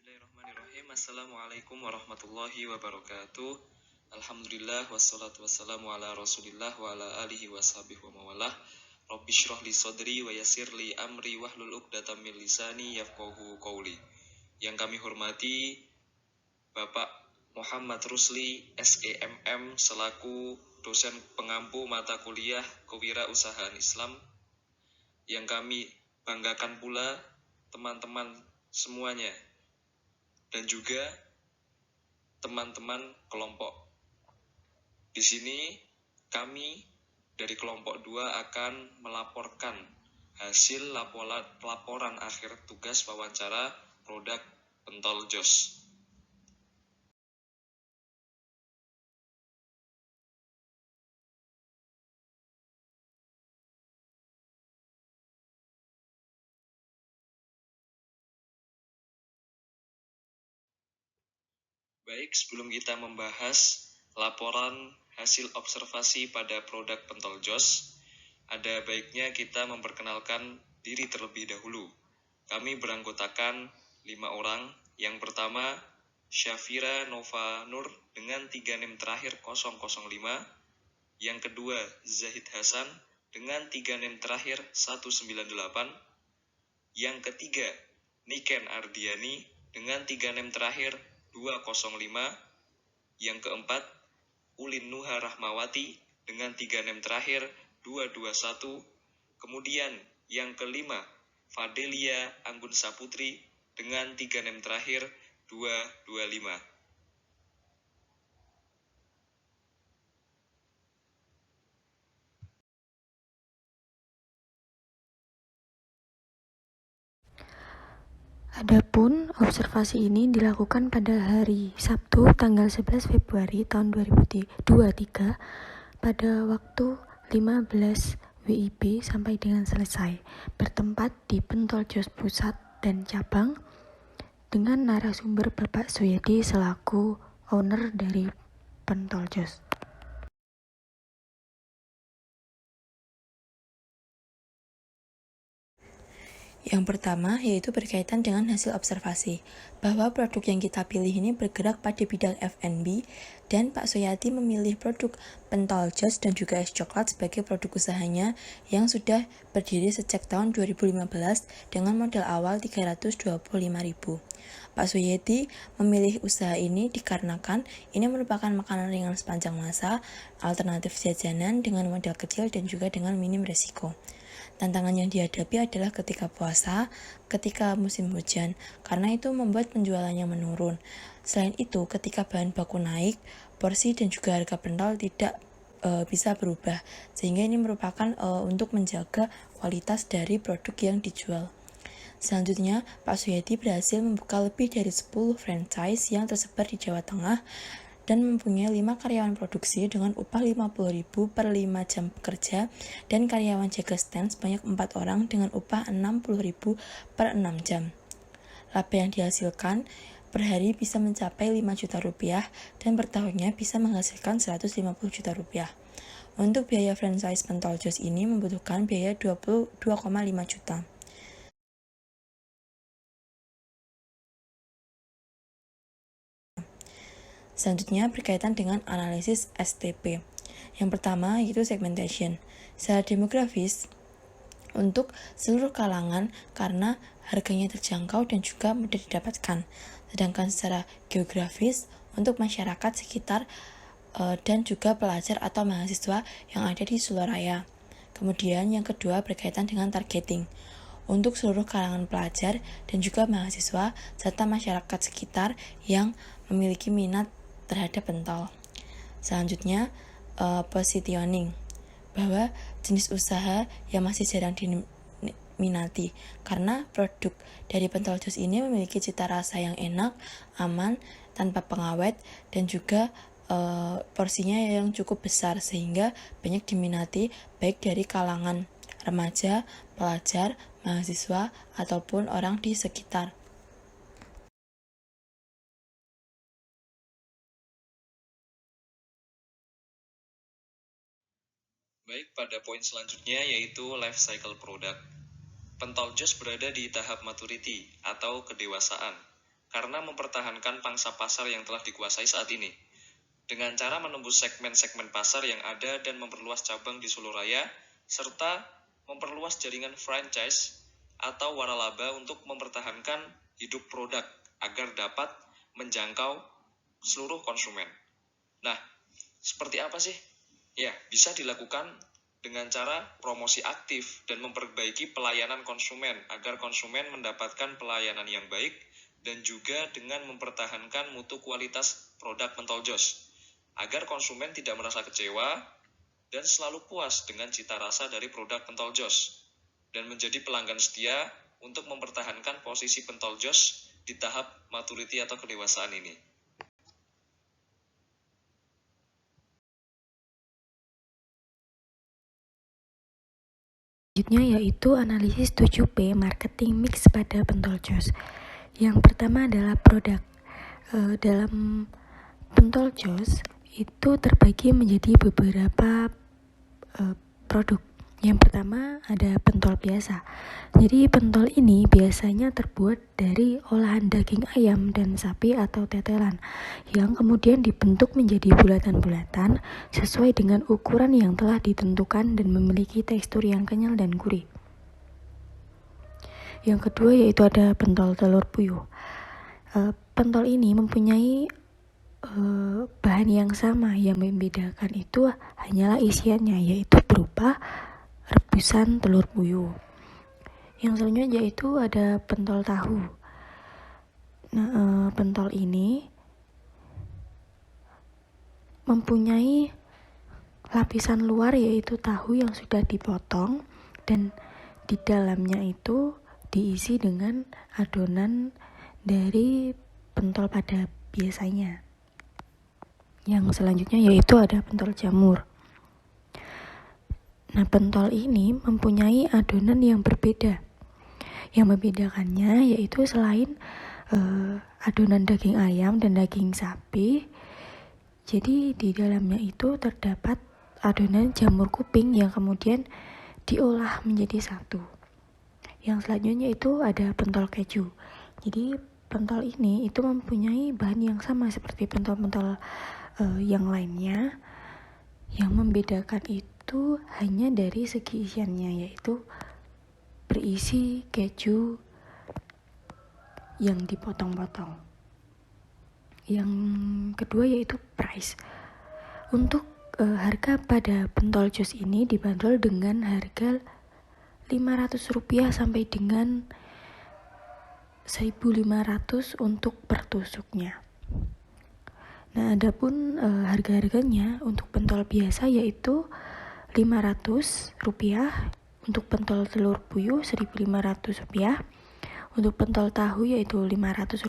Bismillahirrahmanirrahim. Assalamualaikum warahmatullahi wabarakatuh. Alhamdulillah wassalatu wassalamu ala Rasulillah wa ala alihi washabihi wa mawalah. Rabbi shrah li sadri wa yassir li amri wahlul 'uqdatam min lisani yafqahu qawli. Yang kami hormati Bapak Muhammad Rusli SEMM selaku dosen pengampu mata kuliah Kewirausahaan Islam. Yang kami banggakan pula teman-teman semuanya dan juga teman-teman kelompok. Di sini kami dari kelompok 2 akan melaporkan hasil laporan akhir tugas wawancara produk pentol jos. Baik, sebelum kita membahas laporan hasil observasi pada produk pentol jos, ada baiknya kita memperkenalkan diri terlebih dahulu. Kami beranggotakan 5 orang. Yang pertama, Syafira Nova Nur dengan 3 NIM terakhir 005. Yang kedua, Zahid Hasan dengan 3 NIM terakhir 198. Yang ketiga, Niken Ardiani dengan 3 NIM terakhir 205. Yang keempat, Ulin Nuha Rahmawati dengan 3 NIM terakhir 221. Kemudian yang kelima, Fadelia Anggun Saputri dengan 3 NIM terakhir 225. Adapun observasi ini dilakukan pada hari Sabtu tanggal 11 Februari tahun 2023 pada waktu 15 WIB sampai dengan selesai, bertempat di Pentol Jos Pusat dan Cabang dengan narasumber Bapak Suyadi selaku owner dari Pentol Jos. Yang pertama yaitu berkaitan dengan hasil observasi, bahwa produk yang kita pilih ini bergerak pada bidang F&B dan Pak Suyadi memilih produk pentol jos dan juga es coklat sebagai produk usahanya yang sudah berdiri sejak tahun 2015 dengan modal awal 325.000. Pak Suyadi memilih usaha ini dikarenakan ini merupakan makanan ringan sepanjang masa, alternatif jajanan dengan modal kecil dan juga dengan minim resiko. Tantangan yang dihadapi adalah ketika puasa, ketika musim hujan, karena itu membuat penjualannya menurun. Selain itu, ketika bahan baku naik, porsi dan juga harga pentol tidak bisa berubah, sehingga ini merupakan untuk menjaga kualitas dari produk yang dijual. Selanjutnya, Pak Suyadi berhasil membuka lebih dari 10 franchise yang tersebar di Jawa Tengah dan mempunyai 5 karyawan produksi dengan upah 50.000 per 5 jam bekerja dan karyawan jaga stand sebanyak 4 orang dengan upah 60.000 per 6 jam. Laba yang dihasilkan per hari bisa mencapai 5 juta rupiah dan per tahunnya bisa menghasilkan 150 juta rupiah. Untuk biaya franchise pentol jos ini membutuhkan biaya 22,5 juta. Selanjutnya berkaitan dengan analisis STP. Yang pertama yaitu segmentation. Secara demografis, untuk seluruh kalangan karena harganya terjangkau dan juga mudah didapatkan. Sedangkan secara geografis untuk masyarakat sekitar dan juga pelajar atau mahasiswa yang ada di Surabaya. Kemudian yang kedua berkaitan dengan targeting. Untuk seluruh kalangan pelajar dan juga mahasiswa serta masyarakat sekitar yang memiliki minat terhadap pentol. Selanjutnya positioning, bahwa jenis usaha yang masih jarang diminati karena produk dari pentol jos ini memiliki cita rasa yang enak, aman, tanpa pengawet dan juga porsinya yang cukup besar sehingga banyak diminati baik dari kalangan remaja, pelajar, mahasiswa ataupun orang di sekitar. Baik, pada poin selanjutnya yaitu life cycle product. Pentol jos berada di tahap maturity atau kedewasaan. karena mempertahankan pangsa pasar yang telah dikuasai saat ini. Dengan cara menembus segmen-segmen pasar yang ada dan memperluas cabang di seluruh raya, serta memperluas jaringan franchise atau waralaba untuk mempertahankan hidup produk agar dapat menjangkau seluruh konsumen. Nah, seperti apa sih? Ya, bisa dilakukan dengan cara promosi aktif dan memperbaiki pelayanan konsumen agar konsumen mendapatkan pelayanan yang baik dan juga dengan mempertahankan mutu kualitas produk pentol jos agar konsumen tidak merasa kecewa dan selalu puas dengan cita rasa dari produk pentol jos dan menjadi pelanggan setia untuk mempertahankan posisi pentol jos di tahap maturity atau kedewasaan ini. Selanjutnya yaitu analisis 7P marketing mix pada pentol jos. Yang pertama adalah produk. Dalam pentol jos itu terbagi menjadi beberapa produk. Yang pertama ada pentol biasa. Jadi pentol ini biasanya terbuat dari olahan daging ayam dan sapi atau tetelan yang kemudian dibentuk menjadi bulatan-bulatan sesuai dengan ukuran yang telah ditentukan dan memiliki tekstur yang kenyal dan gurih. Yang kedua yaitu ada pentol telur puyuh. Pentol ini mempunyai bahan yang sama, yang membedakan itu hanyalah isiannya, yaitu berupa rebusan telur puyuh. Yang selanjutnya yaitu ada pentol tahu. Nah, pentol ini mempunyai lapisan luar yaitu tahu yang sudah dipotong dan di dalamnya itu diisi dengan adonan dari pentol pada biasanya. Yang selanjutnya yaitu ada pentol jamur. Nah, pentol ini mempunyai adonan yang berbeda. Yang membedakannya yaitu selain adonan daging ayam dan daging sapi, jadi di dalamnya itu terdapat adonan jamur kuping yang kemudian diolah menjadi satu. Yang selanjutnya itu ada pentol keju. Jadi pentol ini itu mempunyai bahan yang sama seperti pentol-pentol yang lainnya. Yang membedakan itu hanya dari segi isiannya, yaitu berisi keju yang dipotong-potong. Yang kedua yaitu price. Untuk harga pada pentol jos ini dibanderol dengan harga Rp500 sampai dengan Rp1.500 untuk per tusuknya. Nah, adapun harga-harganya untuk pentol biasa yaitu Rp500, untuk pentol telur puyuh Rp1.500, untuk pentol tahu yaitu Rp500,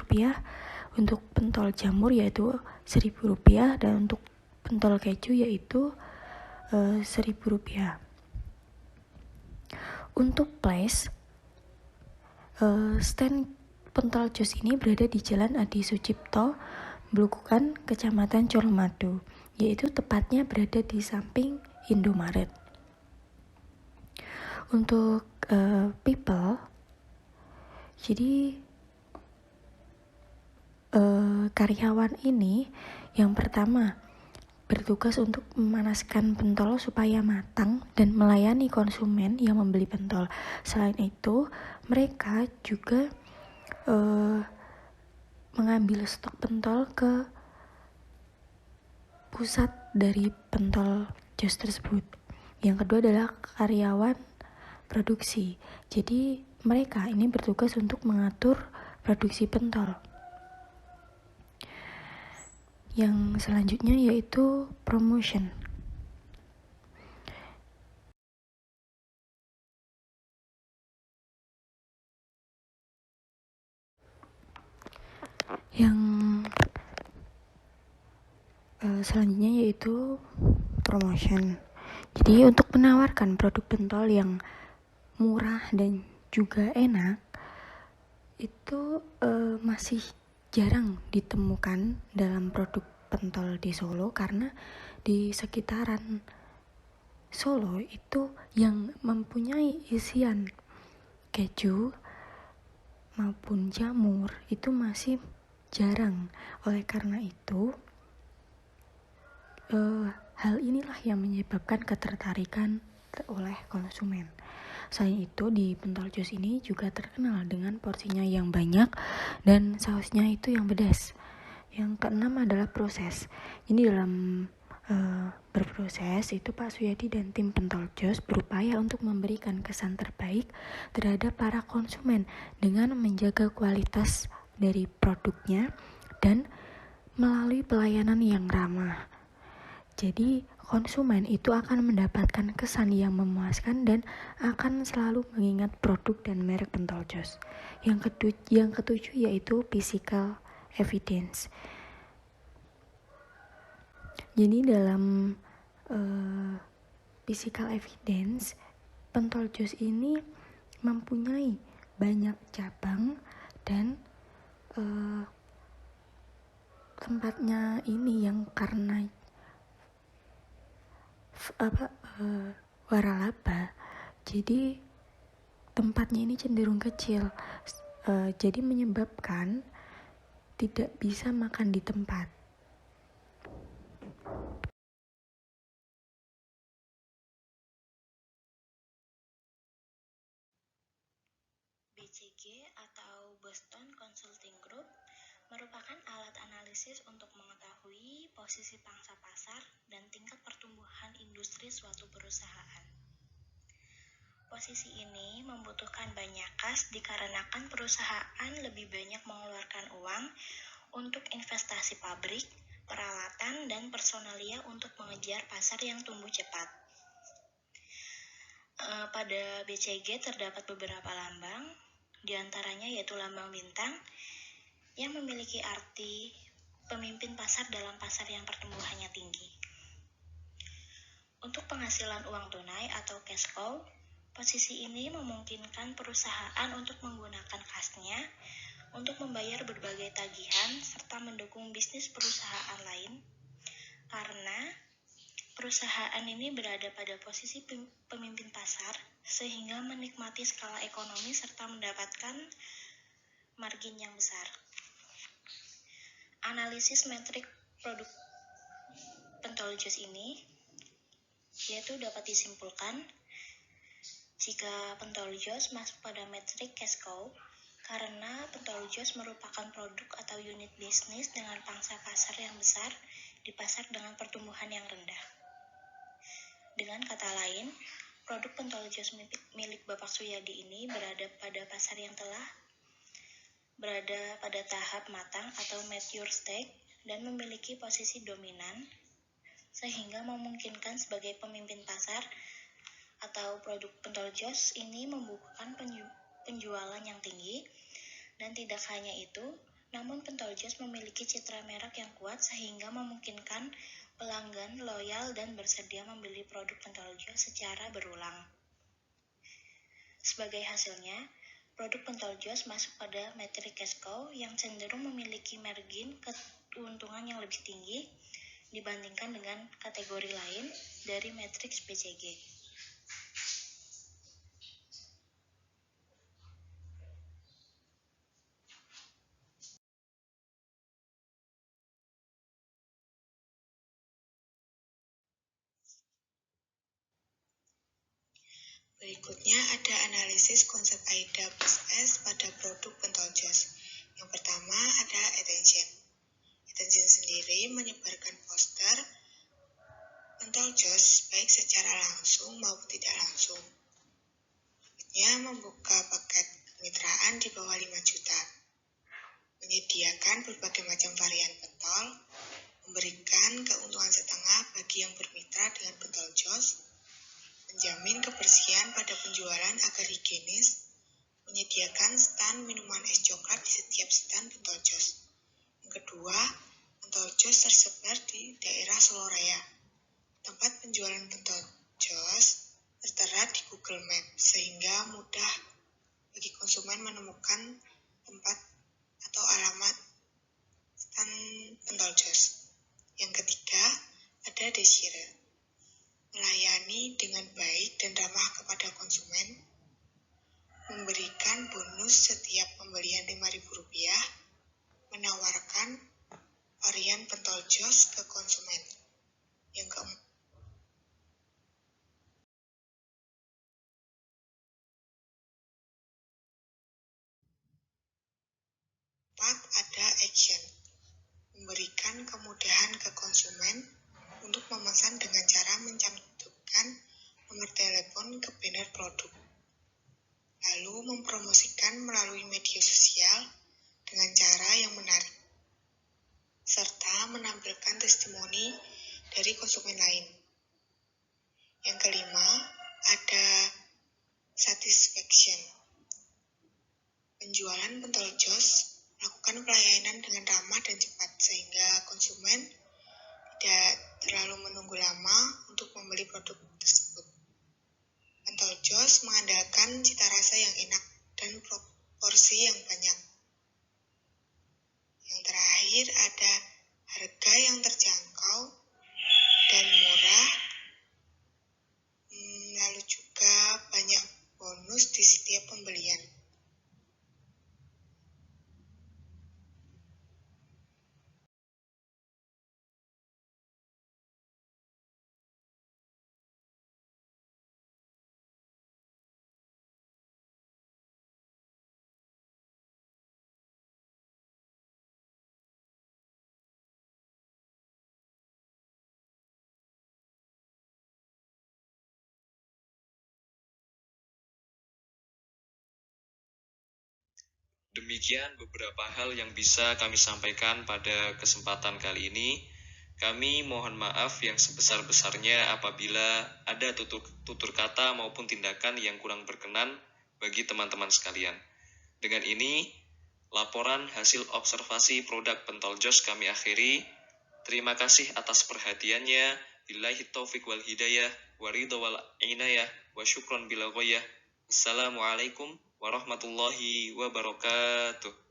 untuk pentol jamur yaitu Rp1.000, dan untuk pentol keju yaitu Rp1.000. Untuk place, stand pentol jos ini berada di Jalan Adi Sucipto, Blukukan, Kecamatan Colomadu, yaitu tepatnya berada di samping Indomaret. Untuk people, jadi karyawan ini yang pertama bertugas untuk memanaskan pentol supaya matang dan melayani konsumen yang membeli pentol. Selain itu, mereka juga mengambil stok pentol ke pusat dari pentol jos tersebut. Yang kedua adalah karyawan produksi. Jadi mereka ini bertugas untuk mengatur produksi pentol. Yang selanjutnya yaitu promotion. Yang selanjutnya yaitu promotion. Jadi untuk menawarkan produk pentol yang murah dan juga enak itu masih jarang ditemukan dalam produk pentol di Solo, karena di sekitaran Solo itu yang mempunyai isian keju maupun jamur itu masih jarang. Oleh karena itu, hal inilah yang menyebabkan ketertarikan oleh konsumen. Selain itu, di pentol jus ini juga terkenal dengan porsinya yang banyak dan sausnya itu yang pedas. Yang keenam adalah proses. Ini dalam berproses itu Pak Suyadi dan tim pentol jus berupaya untuk memberikan kesan terbaik terhadap para konsumen dengan menjaga kualitas dari produknya dan melalui pelayanan yang ramah. Jadi konsumen itu akan mendapatkan kesan yang memuaskan dan akan selalu mengingat produk dan merek pentol jus. Yang ketujuh yaitu physical evidence. Jadi dalam physical evidence, pentol jus ini mempunyai banyak cabang dan tempatnya ini yang karena waralaba, jadi tempatnya ini cenderung kecil, jadi menyebabkan tidak bisa makan di tempat. BCG atau Boston Consulting Group merupakan alat analisis untuk mengetahui posisi pangsa pasar dan tingkat pertumbuhan industri suatu perusahaan. Posisi ini membutuhkan banyak kas dikarenakan perusahaan lebih banyak mengeluarkan uang untuk investasi pabrik, peralatan, dan personalia untuk mengejar pasar yang tumbuh cepat. Pada BCG terdapat beberapa lambang, diantaranya yaitu lambang bintang, yang memiliki arti pemimpin pasar dalam pasar yang pertumbuhannya tinggi. Untuk penghasilan uang tunai atau cash flow, posisi ini memungkinkan perusahaan untuk menggunakan kasnya untuk membayar berbagai tagihan serta mendukung bisnis perusahaan lain, karena perusahaan ini berada pada posisi pemimpin pasar sehingga menikmati skala ekonomi serta mendapatkan margin yang besar. Analisis metrik produk pentol jus ini yaitu dapat disimpulkan jika pentol jus masuk pada metrik cash cow karena pentol jus merupakan produk atau unit bisnis dengan pangsa pasar yang besar di pasar dengan pertumbuhan yang rendah. Dengan kata lain, produk pentol jus milik Bapak Suyadi ini berada pada pasar yang telah berada pada tahap matang atau mature stage dan memiliki posisi dominan sehingga memungkinkan sebagai pemimpin pasar atau produk pentol jus ini membukukan penjualan yang tinggi. Dan tidak hanya itu, namun pentol jus memiliki citra merek yang kuat sehingga memungkinkan pelanggan loyal dan bersedia membeli produk pentol jus secara berulang. Sebagai hasilnya, produk pentol jus masuk pada metrik cash cow yang cenderung memiliki margin keuntungan yang lebih tinggi dibandingkan dengan kategori lain dari matriks BCG. Berikutnya ada analisis konsep AIDA plus S pada produk pentol jus. Yang pertama ada attention. Attention sendiri menyebarkan poster pentol jus baik secara langsung maupun tidak langsung. Berikutnya membuka paket kemitraan di bawah 5 juta. Menyediakan berbagai macam varian pentol, memberikan keuntungan setengah bagi yang bermitra dengan pentol jus, menjamin kebersihan pada penjualan agar higienis, menyediakan stand minuman es coklat di setiap stand pentol jus. Yang kedua, pentol jus tersebar di daerah Solo Raya. Tempat penjualan pentol jus tertera di Google Maps sehingga mudah bagi konsumen menemukan tempat atau alamat stand pentol jus. Yang ketiga, ada Desire. Melayani dengan baik dan ramah kepada konsumen, memberikan bonus setiap pembelian Rp5.000, menawarkan varian pentol jos ke konsumen. Yang keempat, ada action, memberikan kemudahan ke konsumen untuk memesan dengan cara mencantumkan nomor telepon ke banner produk, lalu mempromosikan melalui media sosial dengan cara yang menarik, serta menampilkan testimoni dari konsumen lain. Yang kelima, ada satisfaction. Penjualan pentol jos melakukan pelayanan dengan ramah dan cepat sehingga konsumen tidak terlalu menunggu lama untuk membeli produk tersebut. Pentol jos mengandalkan cita rasa yang enak dan proporsi yang banyak. Yang terakhir ada harga yang terjangkau dan murah, lalu juga banyak bonus di setiap pembelian. Demikian beberapa hal yang bisa kami sampaikan pada kesempatan kali ini. Kami mohon maaf yang sebesar-besarnya apabila ada tutur kata maupun tindakan yang kurang berkenan bagi teman-teman sekalian. Dengan ini, laporan hasil observasi produk pentol jos kami akhiri. Terima kasih atas perhatiannya. Billahi taufiq wal hidayah, wa ridha wal inayah, wa syukron bila ghayah. Assalamualaikum warahmatullahi wabarakatuh.